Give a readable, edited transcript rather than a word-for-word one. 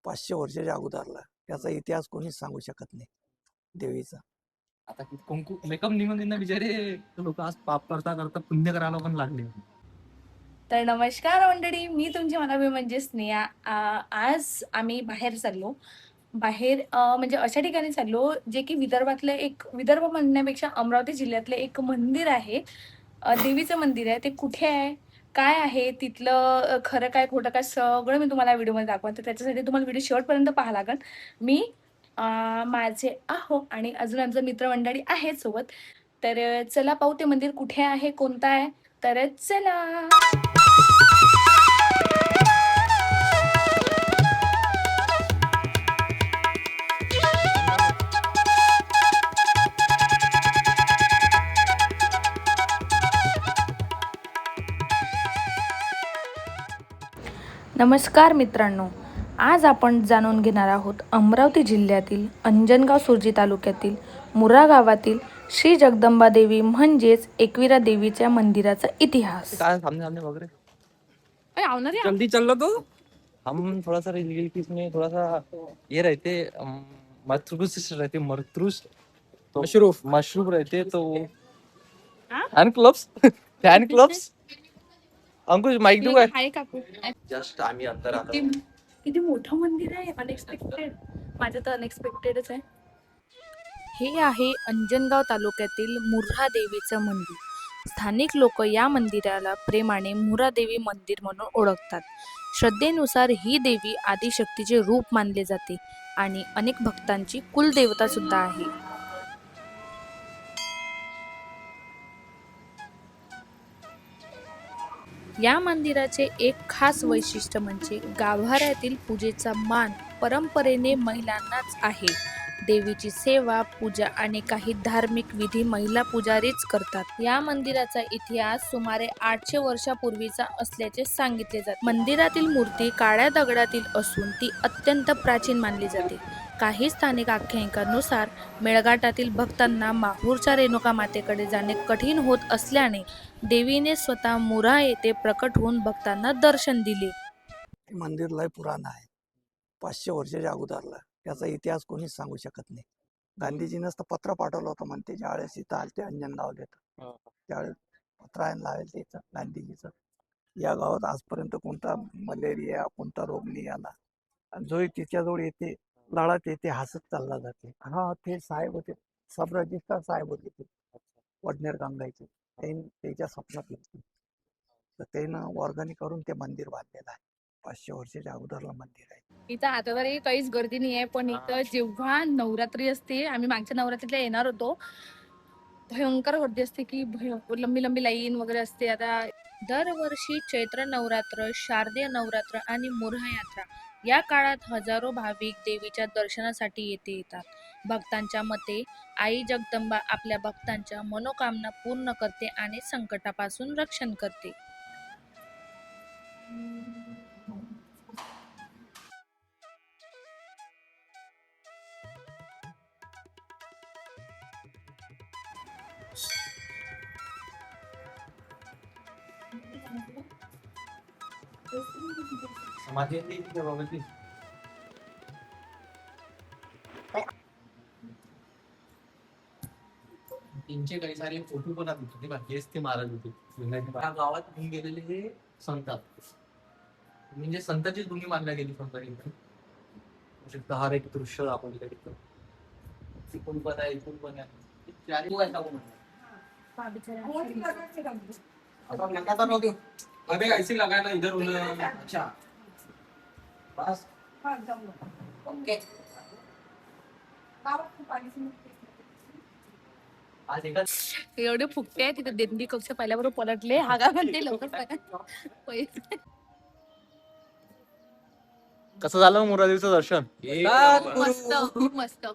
500 वर्षाच्या अगोदरला. त्याचा इतिहास कोणीच सांगू शकत नाही देवीचा. आता कुंकू मेकअप निघून बिचारे लोक आज पाप करता करता पुण्य करायला पण लागले. तर नमस्कार मंडळी, मी तुमची मनावी म्हणजे स्नेहा. आज आम्ही बाहेर चाललो. बाहेर म्हणजे अशा ठिकाणी चाललो जे की विदर्भातलं एक, विदर्भ म्हणण्यापेक्षा अमरावती जिल्ह्यातलं एक मंदिर आहे. देवीचं मंदिर आहे. ते कुठे आहे, काय आहे तिथलं, खरं काय खोटं काय सगळं मी तुम्हाला व्हिडिओमध्ये दाखवते. तर त्याच्यासाठी तुम्हाला व्हिडिओ शेवटपर्यंत पाहावं लागेल. मी माझे आहो आणि अजून आमचं मित्रमंडळी आहेत सोबत. तर चला पाहू ते मंदिर कुठे आहे, कोणतं आहे. तर चला. नमस्कार मित्रांनो, आज आपण जाणून घेणार आहोत अमरावती जिल्ह्यातील अंजनगाव सुर्जी तालुक्यातील मुरा गावातील श्री जगदंबा देवी म्हणजेच एकविरा देवीच्या मंदिराचा इतिहास. काय सामने सामने वगैरे जल्दी चल लो तो। हम थोड़ा सा इसमें थोड़ा सा ये रहते मर्तुस रहते मर्तुस तो मशरूम रहते तो फैन क्लब्स अंकुश माइक दू काय जस्ट आम्ही अंदर आलो. किती मोठं मंदिर आहे, अनएक्सपेक्टेड. माझं तर अनएक्सपेक्टेडच आहे. हे आहे अंजनगाव तालुक्यातील मुर्हा देवीचं मंदिर. स्थानिक लोक या मंदिराला प्रेमाने मुरा देवी मंदिर म्हणून ओळखतात. श्रद्धेनुसार ही देवी आदिशक्तीचे रूप मानले जाते आणि अनेक भक्तांची कुलदेवता सुद्धा आहे. या मंदिराचे एक खास वैशिष्ट्य म्हणजे गाभाऱ्यातील पूजेचा मान परंपरेने महिलांनाच आहे. देवीची सेवा, पूजा आणि काही धार्मिक विधी महिला पुजारीच करतात. या मंदिराचा इतिहास सुमारे 800 वर्षापूर्वीचा असल्याचे सांगितले जाते. मंदिरातील मूर्ती काळ्या दगडातील असून ती अत्यंत प्राचीन मानली जाते. काही स्थानिक आख्यायिकांनुसार मेळघाटातील भक्तांना माहूरच्या रेणुका मातेकडे जाणे कठीण होत असल्याने देवीने स्वतः मुरा येथे प्रकट होऊन भक्तांना दर्शन दिले. मंदिर लय पुराण आहे, 500 वर्षाच्या अगोदरला. त्याचा इतिहास कोणीच सांगू शकत नाही. गांधीजीनंच तर पत्र पाठवलं होतं म्हणते, ज्यावेळेस इथं आलते अंजनगाव घेत त्यावेळेस पत्र आहे लावेल त्याचं गांधीजीचं. या गावात आजपर्यंत कोणता मलेरिया, कोणता रोग नाही आला. आणि जो तिच्याजवळ येते लढत येते, हसत चालला जाते. हा, ते साहेब होते, सब रजिस्ट्रार साहेब होते ते वडनेर गंगाईचे. त्याच्या स्वप्नात येते, तर त्यानं वर्गणी करून ते मंदिर बांधलेलं आहे. 500 वर्षाच्या अगोदरला मंदिर आहे. इथं आता तरी काहीच गर्दी नाही आहे, पण इथं जेव्हा नवरात्री असते, आम्ही मागच्या नवरात्रीला येणार होतो, भयंकर गर्दी असते की लंबी लंबी लाईन वगैरे असते. आता दरवर्षी चैत्र नवरात्र, शारदीय नवरात्र आणि मुर्हा यात्रा या काळात हजारो भाविक देवीच्या दर्शनासाठी येथे येतात. भक्तांच्या मते आई जगदंबा आपल्या भक्तांच्या मनोकामना पूर्ण करते आणि संकटापासून रक्षण करते. समाधी येते इथे बाबाची. त्यांचे काही सारे फोटो पण आहेत बाकी ते महाराज होते. या गावात घेऊन गेलेले हे संतात, म्हणजे संतांची भूमी मानल्या गेली. संत हर एक दृश्य आपण तिकडून पण आहे, इथून पण आहे. अबे ऐसे लगाना इधर उधर। अच्छा बस ओके। आज एका एवढे फुकटे आहे तिथे. दिंडी कक्ष पहिल्याबरोबर पलटले. हा का म्हणते लवकर कसं झालं मुरादेवीचं दर्शन? मस्त, खूप मस्त.